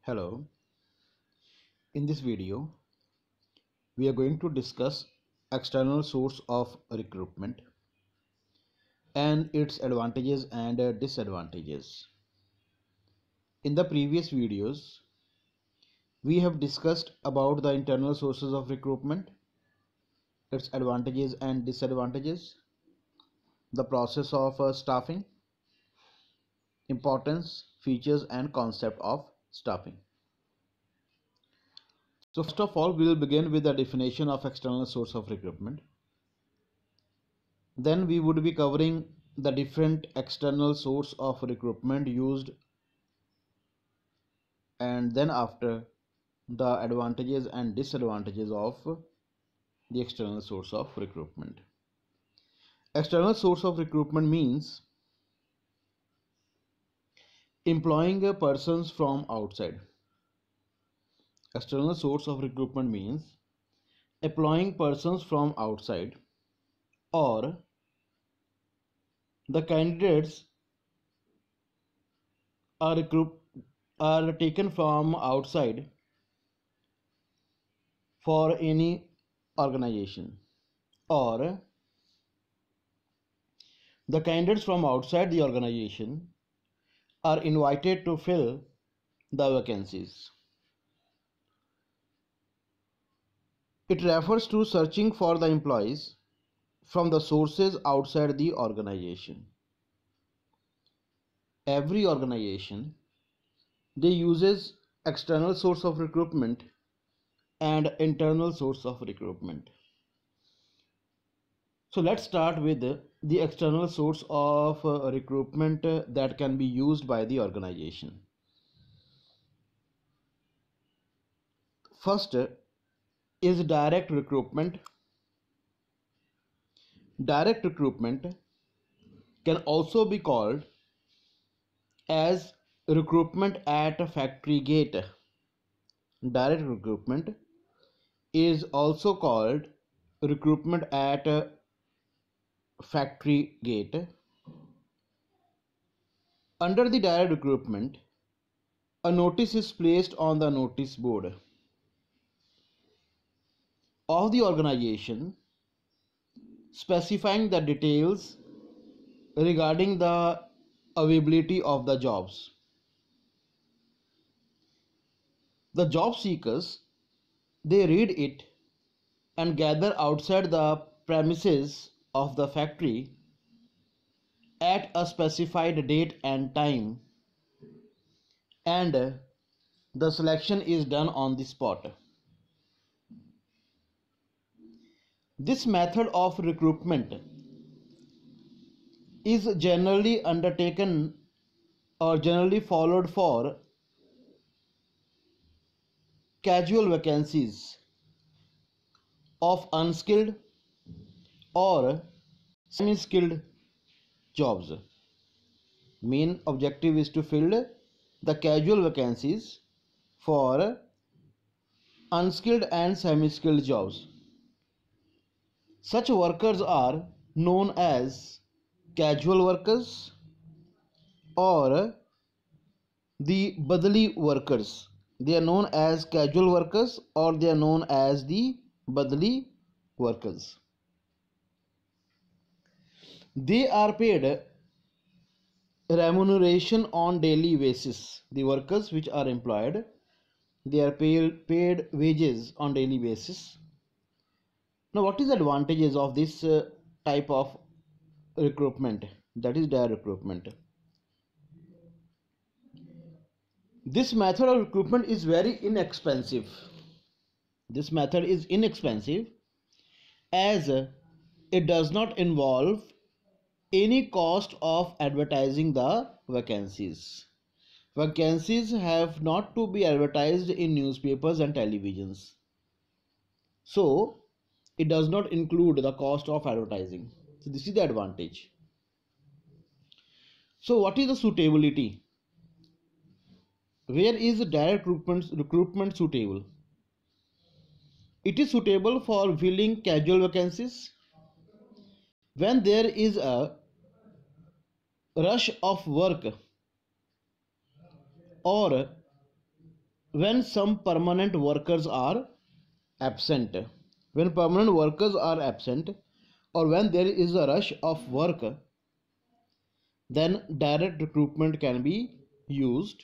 Hello, in this video, we are going to discuss external source of recruitment and its advantages and disadvantages. In the previous videos, we have discussed about the internal sources of recruitment, its advantages and disadvantages, the process of staffing, importance, features and concept of staffing. So first of all, we will begin with the definition of external source of recruitment. Then we would be covering the different external source of recruitment used, and then after the advantages and disadvantages of the external source of recruitment. External source of recruitment means employing a persons from outside. External source of recruitment means employing persons from outside, or the candidates are taken from outside for any organization, or the candidates from outside the organization are invited to fill the vacancies. It refers to searching for the employees from the sources outside the organization. Every organization, they uses external source of recruitment and internal source of recruitment. So let's start with the external source of recruitment that can be used by the organization. First is direct recruitment. Direct recruitment can also be called as recruitment at a factory gate. Direct recruitment is also called recruitment at a factory gate. Under the direct recruitment, a notice is placed on the notice board of the organization specifying the details regarding the availability of the jobs. The job seekers, they read it and gather outside the premises of the factory at a specified date and time, and the selection is done on the spot. This method of recruitment is generally undertaken or generally followed for casual vacancies of unskilled or semi-skilled jobs. Main objective is to fill the casual vacancies for unskilled and semi-skilled jobs. Such workers are known as casual workers or the badali workers. They are known as casual workers or they are known as the badali workers. They are paid remuneration on daily basis. The workers which are employed, they are paid wages on daily basis. Now what is the advantages of this type of recruitment, that is direct recruitment? This method of recruitment is very inexpensive. This method is inexpensive as it does not involve any cost of advertising the vacancies. Vacancies have not to be advertised in newspapers and televisions. So it does not include the cost of advertising. So this is the advantage. So what is the suitability? Where is direct recruitment suitable? It is suitable for filling casual vacancies when there is a rush of work or when some permanent workers are absent. When permanent workers are absent, or when there is a rush of work, then direct recruitment can be used.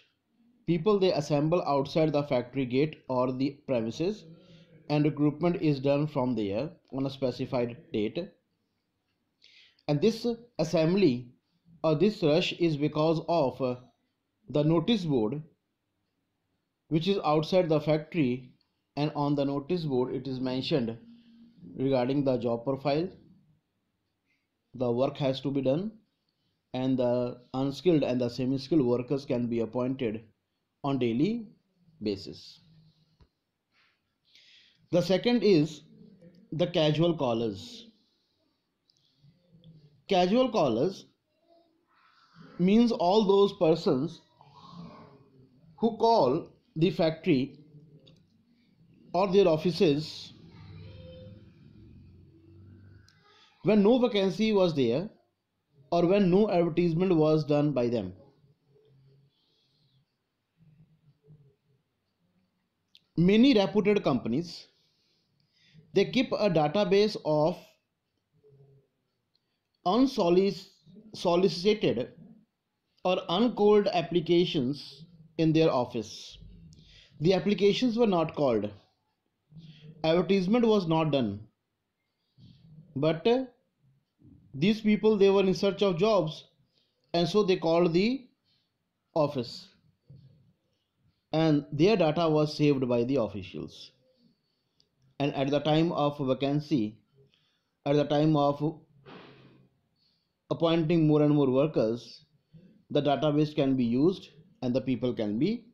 People they assemble outside the factory gate or the premises, and recruitment is done from there on a specified date. And this assembly or this rush is because of the notice board which is outside the factory, and on the notice board it is mentioned regarding the job profile, the work has to be done, and the unskilled and the semi-skilled workers can be appointed on daily basis. The second is the casual callers. Casual callers means all those persons who call the factory or their offices when no vacancy was there or when no advertisement was done by them. Many reputed companies they keep a database of unsolicited or uncalled applications in their office. The applications were not called, advertisement was not done, but these people they were in search of jobs, and so they called the office, and their data was saved by the officials. And at the time of vacancy, at the time of appointing more and more workers, the database can be used and the people can be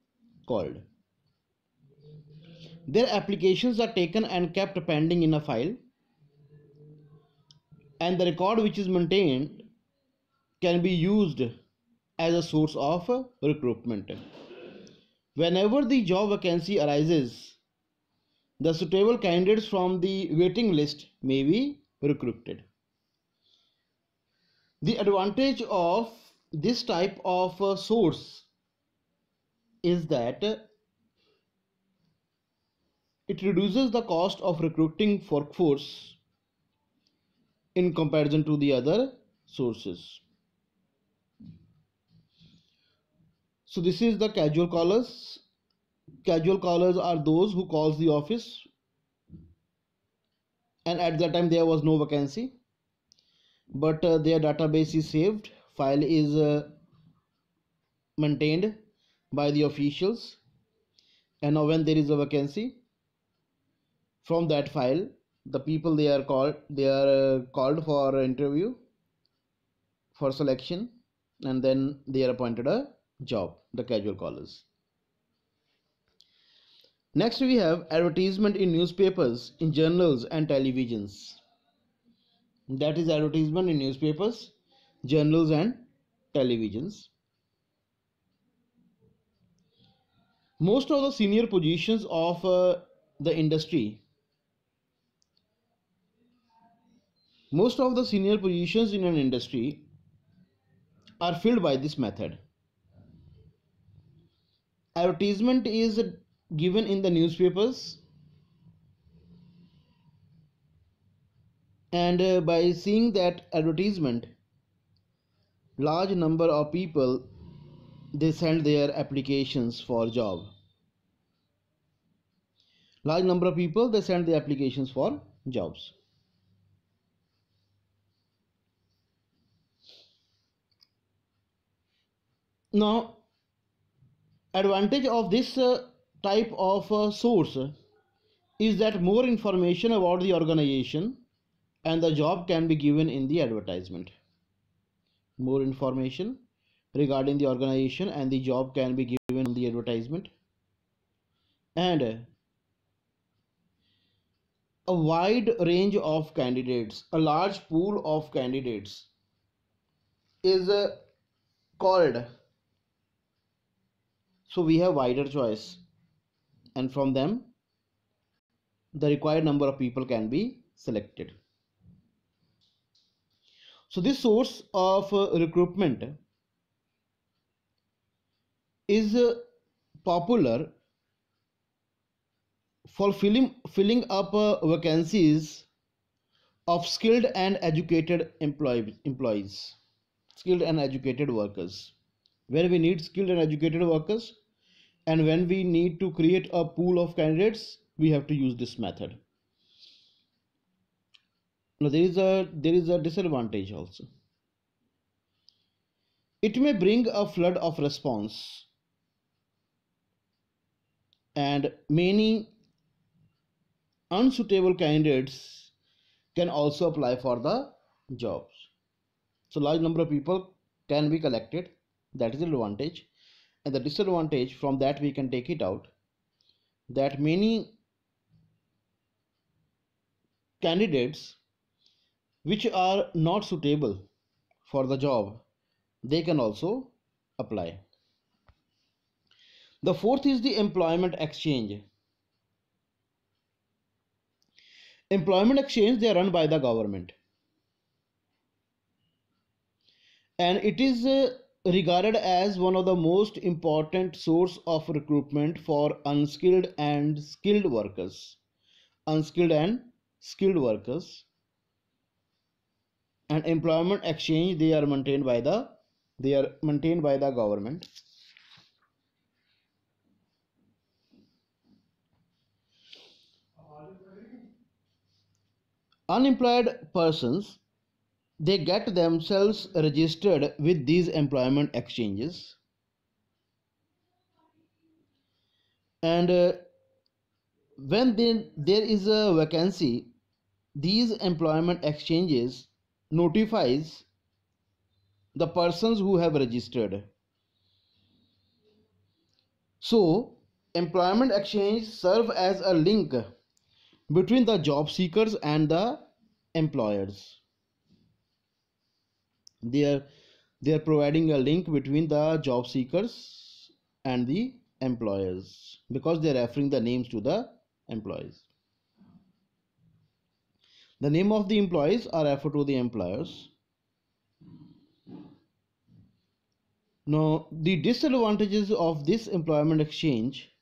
called. Their applications are taken and kept pending in a file, and the record which is maintained can be used as a source of recruitment. Whenever the job vacancy arises, the suitable candidates from the waiting list may be recruited. The advantage of this type of source is that it reduces the cost of recruiting workforce in comparison to the other sources. So this is the casual callers. Casual callers are those who calls the office and at that time there was no vacancy, but their database is saved, file is maintained by the officials, and now when there is a vacancy, from that file the people they are called for interview, for selection, and then they are appointed a job, the casual callers. Next we have advertisement in newspapers, in journals and televisions. That is advertisement in newspapers, journals and televisions. Most of the senior positions of the industry, most of the senior positions in an industry are filled by this method. Advertisement is given in the newspapers, and by seeing that advertisement, large number of people they send their applications for job. Large number of people they send their applications for jobs. Now, advantage of this type of source is that more information about the organization and the job can be given in the advertisement. More information regarding the organization and the job can be given in the advertisement, and a wide range of candidates, a large pool of candidates is called, so we have wider choice, and from them the required number of people can be selected. So this source of recruitment is popular for filling up vacancies of skilled and educated employees, skilled and educated workers. Where we need skilled and educated workers, and when we need to create a pool of candidates, we have to use this method. Now there is a disadvantage also. It may bring a flood of response, and many unsuitable candidates can also apply for the jobs. So large number of people can be collected. That is the advantage. And the disadvantage, from that we can take it out, that many candidates which are not suitable for the job, they can also apply. The fourth is the employment exchange. Employment exchange, they are run by the government, and it is regarded as one of the most important source of recruitment for unskilled and skilled workers. Unskilled and skilled workers. And employment exchange, they are maintained by the government. Unemployed persons, they get themselves registered with these employment exchanges, and when there is a vacancy, these employment exchanges notifies the persons who have registered. So employment exchange serve as a link between the job seekers and the employers. They are providing a link between the job seekers and the employers, because they are referring the names to the employees. The name of the employees are referred to the employers. Now, the disadvantages of this employment exchange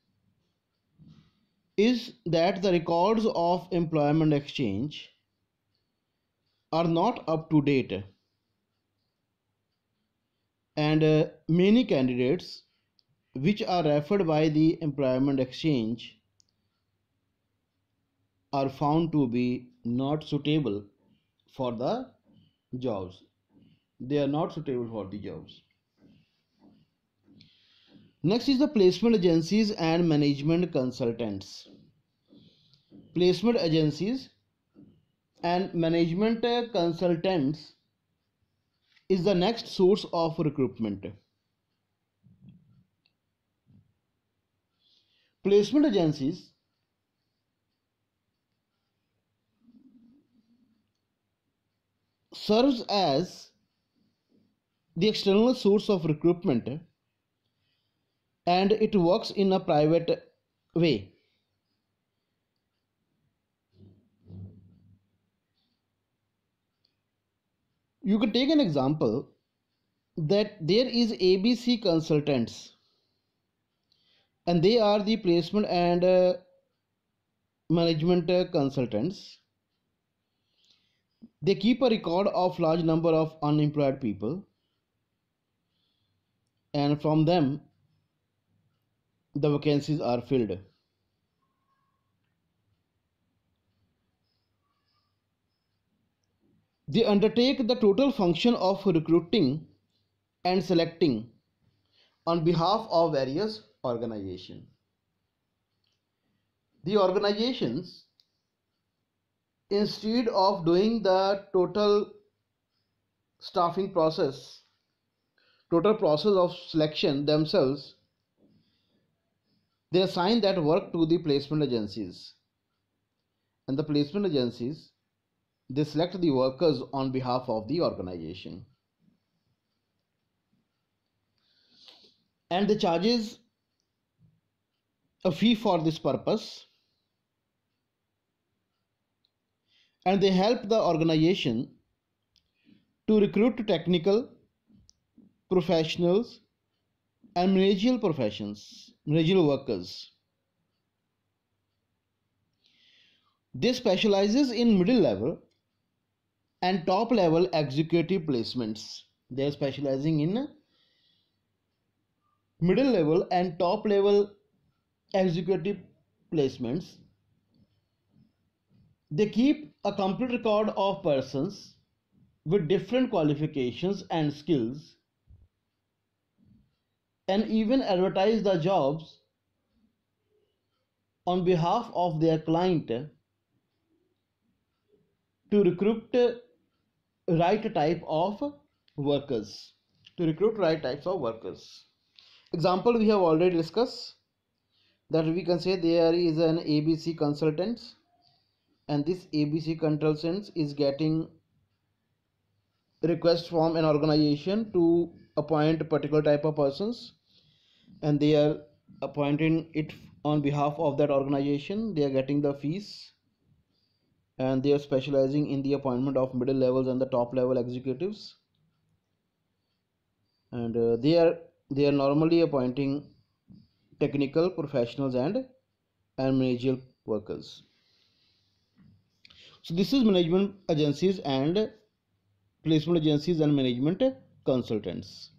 is that the records of employment exchange are not up to date, and many candidates which are referred by the employment exchange are found to be not suitable for the jobs. They are not suitable for the jobs. Next is the placement agencies and management consultants. Placement agencies and management consultants is the next source of recruitment. Placement agencies serves as the external source of recruitment, and it works in a private way. You can take an example that there is ABC consultants, and they are the placement and management consultants. They keep a record of large number of unemployed people, and from them the vacancies are filled. They undertake the total function of recruiting and selecting on behalf of various organizations. The organizations, instead of doing the staffing process, total process of selection themselves, they assign that work to the placement agencies, and the placement agencies, they select the workers on behalf of the organization, and they charges a fee for this purpose, and they help the organization to recruit technical professionals and managerial workers. They specializes in middle level and top level executive placements. They are specializing in middle level and top level executive placements. They keep a complete record of persons with different qualifications and skills and even advertise the jobs on behalf of their client to recruit right type of workers. To recruit right types of workers. Example we have already discussed, that we can say there is an ABC consultant, and this ABC consultant is getting request from an organization to appoint a particular type of persons, and they are appointing it on behalf of that organization. They are getting the fees, and they are specializing in the appointment of middle levels and the top level executives, and they are normally appointing technical professionals and managerial workers. So this is management agencies and placement agencies and management consultants.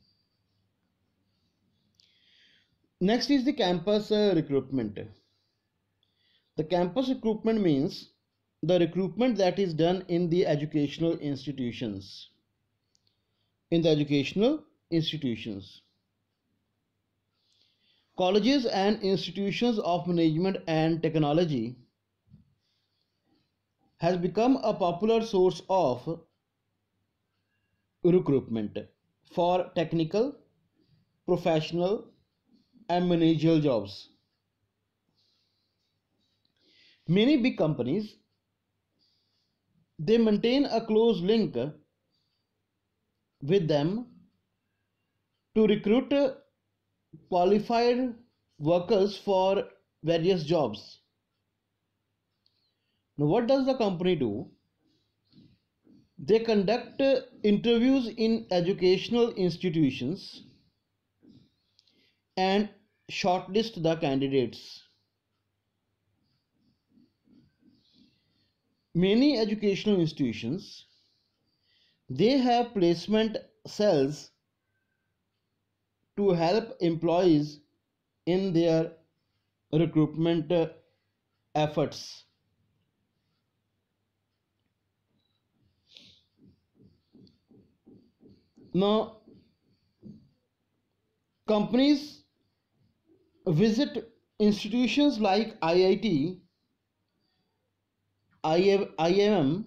Next is the campus recruitment. The campus recruitment means the recruitment that is done in the educational institutions. In the educational institutions. Colleges and institutions of management and technology has become a popular source of recruitment for technical, professional, and managerial jobs. Many big companies, they maintain a close link with them to recruit qualified workers for various jobs. Now, what does the company do? They conduct interviews in educational institutions and shortlist the candidates. Many educational institutions, they have placement cells to help employees in their recruitment efforts. Now, companies visit institutions like IIT, IIM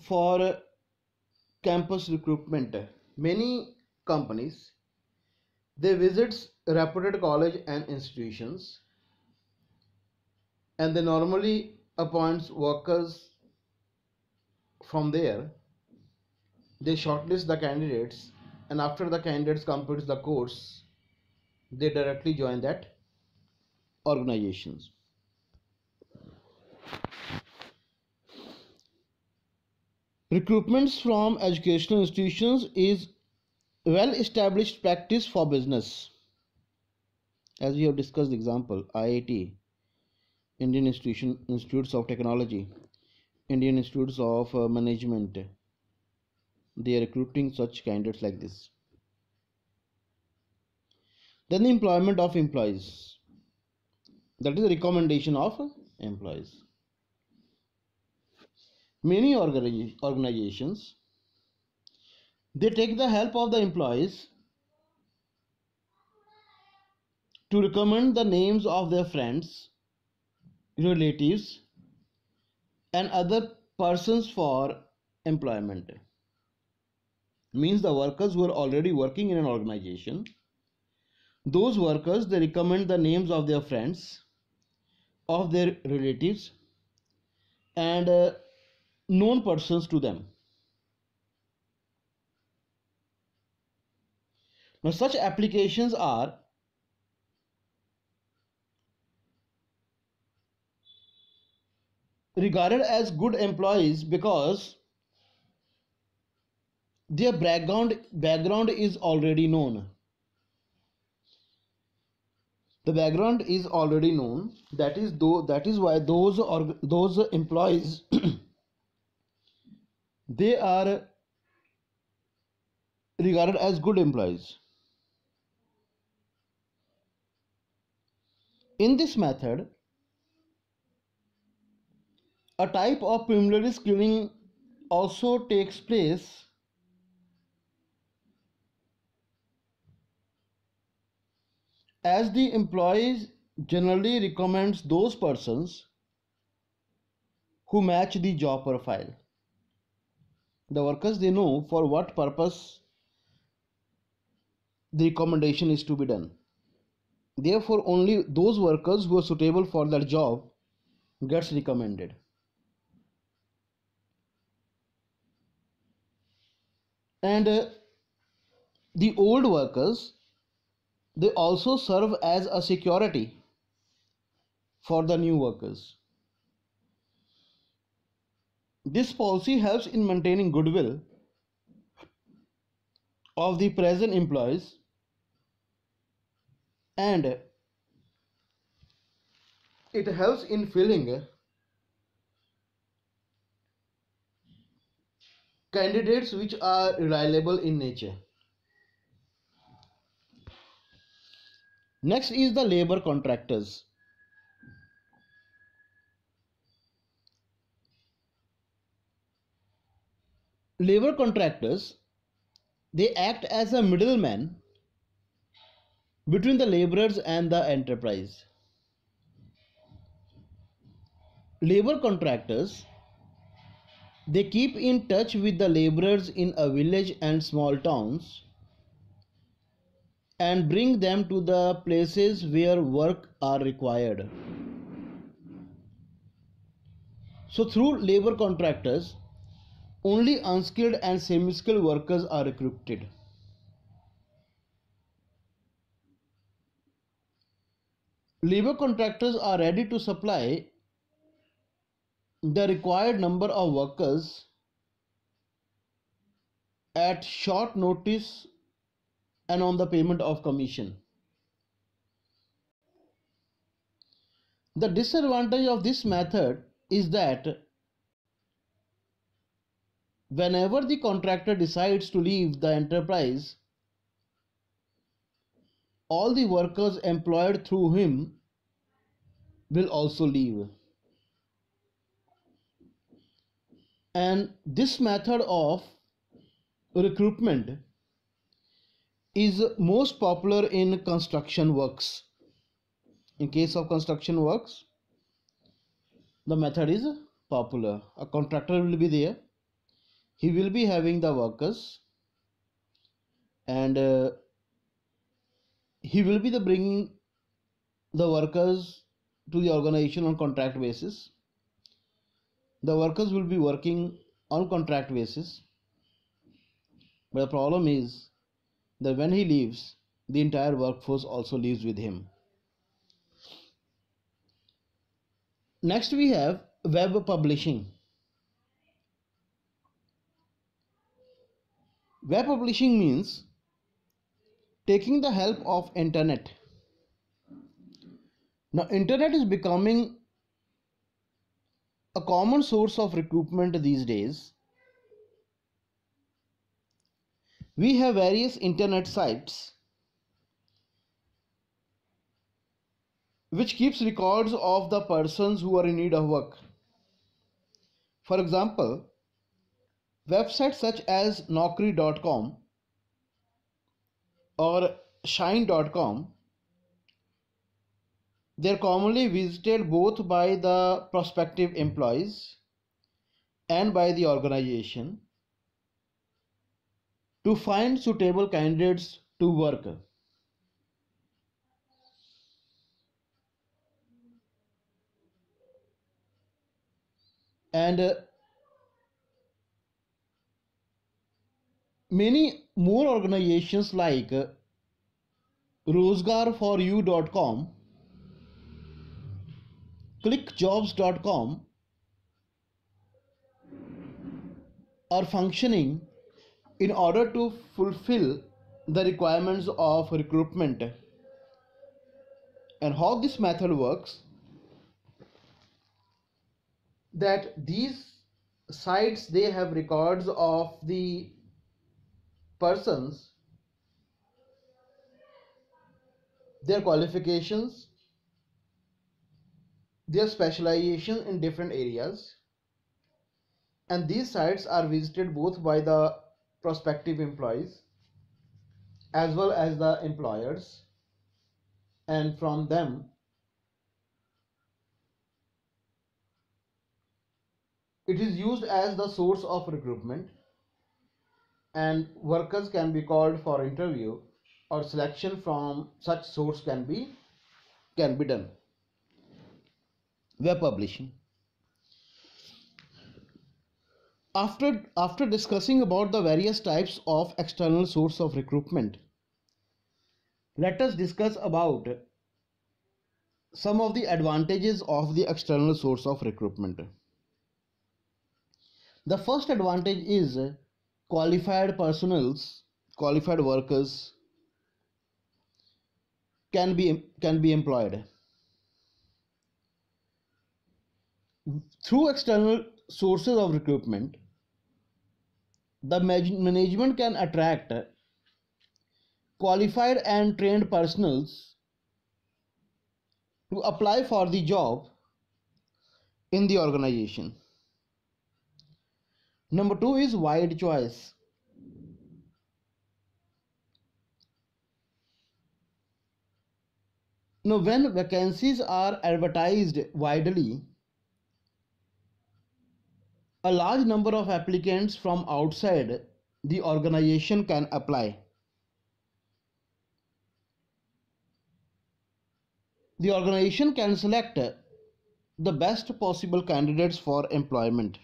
for campus recruitment. Many companies, they visit reputed college and institutions, and they normally appoints workers from there. They shortlist the candidates, and after the candidates complete the course, they directly join that organizations. Recruitments from educational institutions is well established practice for business. As we have discussed the example, IIT, Indian Institutes of Technology, Indian Institutes of Management, they are recruiting such candidates like this. Then the employment of employees, that is the recommendation of employees. Many organizations, they take the help of the employees to recommend the names of their friends, relatives, and other persons for employment. Means the workers who are already working in an organization, those workers, they recommend the names of their friends, of their relatives, and known persons to them. Now such applications are regarded as good employees because their background is already known. The background is already known. That is why those employees they are regarded as good employees. In this method, a type of preliminary screening also takes place as the employees generally recommends those persons who match the job profile. The workers, they know for what purpose the recommendation is to be done. Therefore, only those workers who are suitable for that job gets recommended. And the old workers, they also serve as a security for the new workers. This policy helps in maintaining goodwill of the present employees, and it helps in filling candidates which are reliable in nature. Next is the labor contractors. Labor contractors, they act as a middleman between the laborers and the enterprise. Labor contractors, they keep in touch with the laborers in a village and small towns and bring them to the places where work are required. So through labor contractors, only unskilled and semi-skilled workers are recruited. Labor contractors are ready to supply the required number of workers at short notice and on the payment of commission. The disadvantage of this method is that whenever the contractor decides to leave the enterprise, all the workers employed through him will also leave. And this method of recruitment is most popular in construction works. In case of construction works, the method is popular. A contractor will be there, he will be having the workers, and he will be the bringing the workers to the organization on contract basis. The workers will be working on contract basis, but the problem is that when he leaves, the entire workforce also leaves with him. Next we have web publishing. Web publishing means taking the help of internet. Now internet is becoming a common source of recruitment these days. We have various internet sites which keeps records of the persons who are in need of work. For example, websites such as Naukri.com or Shine.com, they are commonly visited both by the prospective employees and by the organization to find suitable candidates to work. And many more organizations like rozgarforyou.com, clickjobs.com are functioning in order to fulfill the requirements of recruitment And how this method works, that these sites, they have records of the persons, their qualifications, their specialization in different areas, and these sites are visited both by the prospective employees as well as the employers, and from them it is used as the source of recruitment, and workers can be called for interview, or selection from such source can be done. Web publishing. After discussing about the various types of external source of recruitment, let us discuss about some of the advantages of the external source of recruitment. The first advantage is qualified workers can be employed. Through external sources of recruitment, the management can attract qualified and trained personnels to apply for the job in the organization. Number two is wide choice. Now, when vacancies are advertised widely, a large number of applicants from outside the organization can apply. The organization can select the best possible candidates for employment.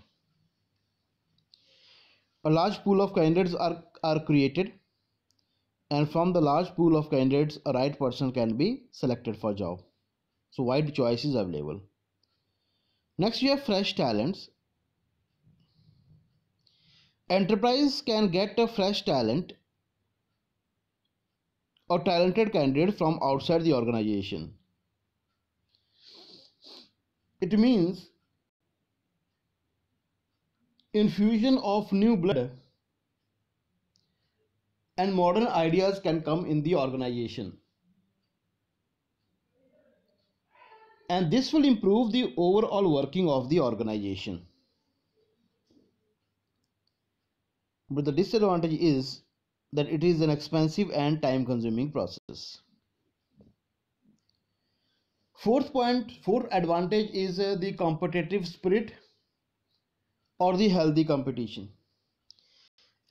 A large pool of candidates are created, and from the large pool of candidates, a right person can be selected for job. So wide choice is available. Next, we have fresh talents. Enterprise can get a fresh talent or talented candidate from outside the organization. It means infusion of new blood and modern ideas can come in the organization, and this will improve the overall working of the organization. But the disadvantage is that it is an expensive and time consuming process. Fourth advantage is the competitive spirit or the healthy competition.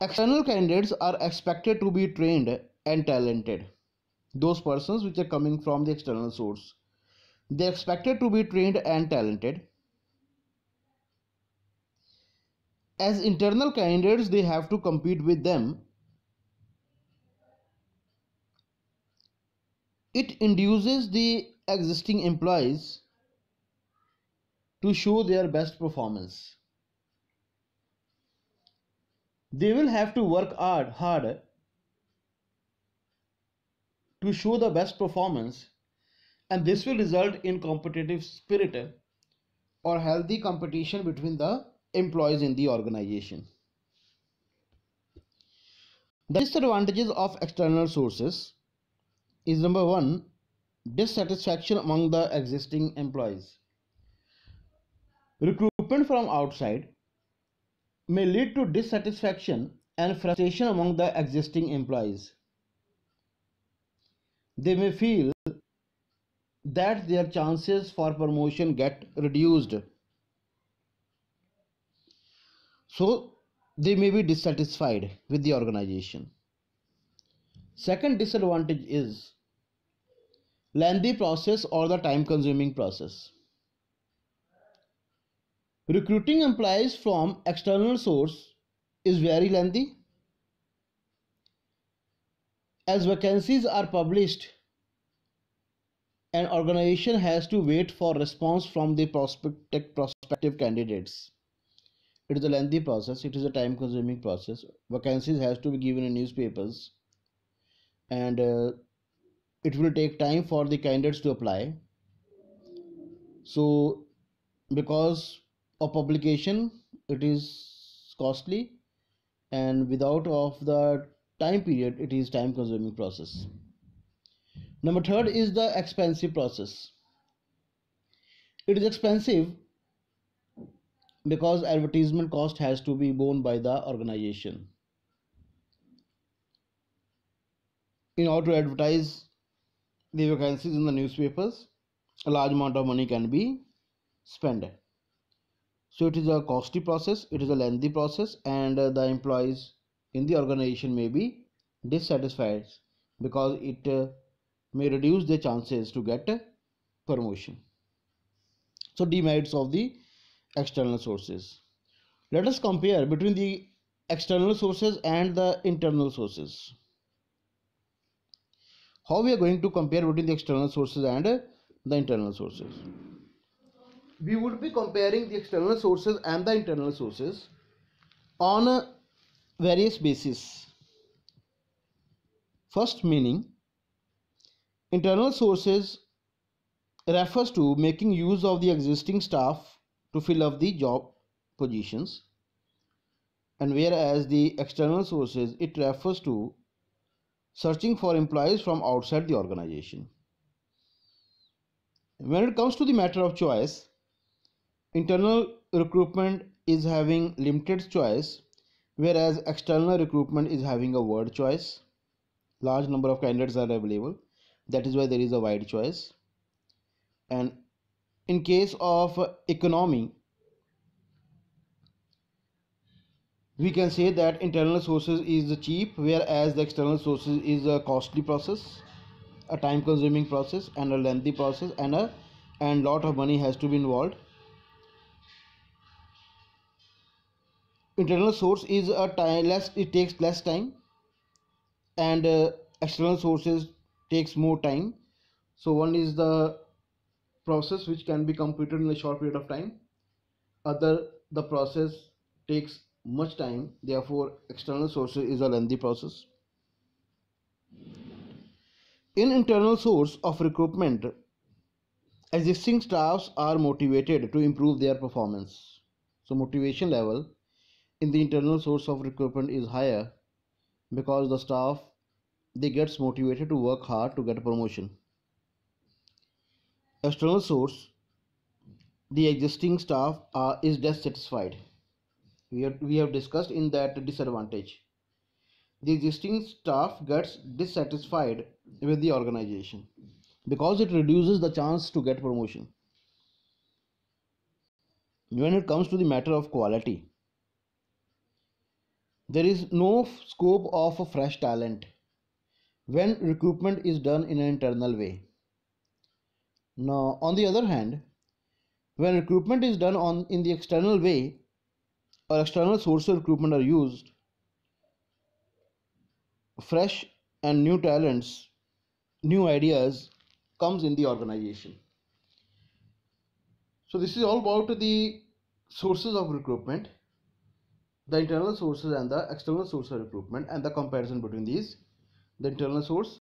External candidates are expected to be trained and talented. Those persons which are coming from the external source, they are expected to be trained and talented. As internal candidates, they have to compete with them. It induces the existing employees to show their best performance. They will have to work hard to show the best performance, and this will result in competitive spirit or healthy competition between the employees in the organization. The disadvantages of external sources is number one, dissatisfaction among the existing employees. Recruitment from outside may lead to dissatisfaction and frustration among the existing employees. They may feel that their chances for promotion get reduced, so they may be dissatisfied with the organization. Second disadvantage is lengthy process or the time consuming process. Recruiting employees from external source is very lengthy, as vacancies are published an organization has to wait for response from the prospective candidates. It is a lengthy process, it is a time consuming process. Vacancies has to be given in newspapers, and it will take time for the candidates to apply. So because of publication, it is costly, and without of the time period, it is time consuming process. Number third is the expensive process. It is expensive because advertisement cost has to be borne by the organization. In order to advertise the vacancies in the newspapers, a large amount of money can be spent. So it is a costly process, it is a lengthy process, and the employees in the organization may be dissatisfied because it may reduce their chances to get a promotion. So demerits of the external sources. Let us compare between the external sources and the internal sources. How we are going to compare between the external sources and the internal sources? We would be comparing the external sources and the internal sources on various bases. First, meaning internal sources refers to making use of the existing staff to fill up the job positions, and whereas the external sources, it refers to searching for employees from outside the organization. When it comes to the matter of choice, internal recruitment is having limited choice, whereas external recruitment is having a wide choice. Large number of candidates are available, that is why there is a wide choice. And in case of economy, we can say that internal sources is cheap, whereas the external sources is a costly process, a time consuming process, and a lengthy process, and lot of money has to be involved. Internal source is a time less, it takes less time, and external sources takes more time. So one is the process which can be completed in a short period of time, other the process takes much time, therefore external sources is a lengthy process. In internal source of recruitment, existing staffs are motivated to improve their performance. So motivation level in the internal source of recruitment is higher because the staff, they gets motivated to work hard to get a promotion. External source, the existing staff is dissatisfied. We have discussed in that disadvantage. The existing staff gets dissatisfied with the organization because it reduces the chance to get promotion. When it comes to the matter of quality, there is no scope of a fresh talent when recruitment is done in an internal way. Now, on the other hand, when recruitment is done in the external way, or external sources of recruitment are used, fresh and new talents, new ideas comes in the organization. So this is all about the sources of recruitment, the internal sources and the external source of recruitment, and the comparison between these. The internal source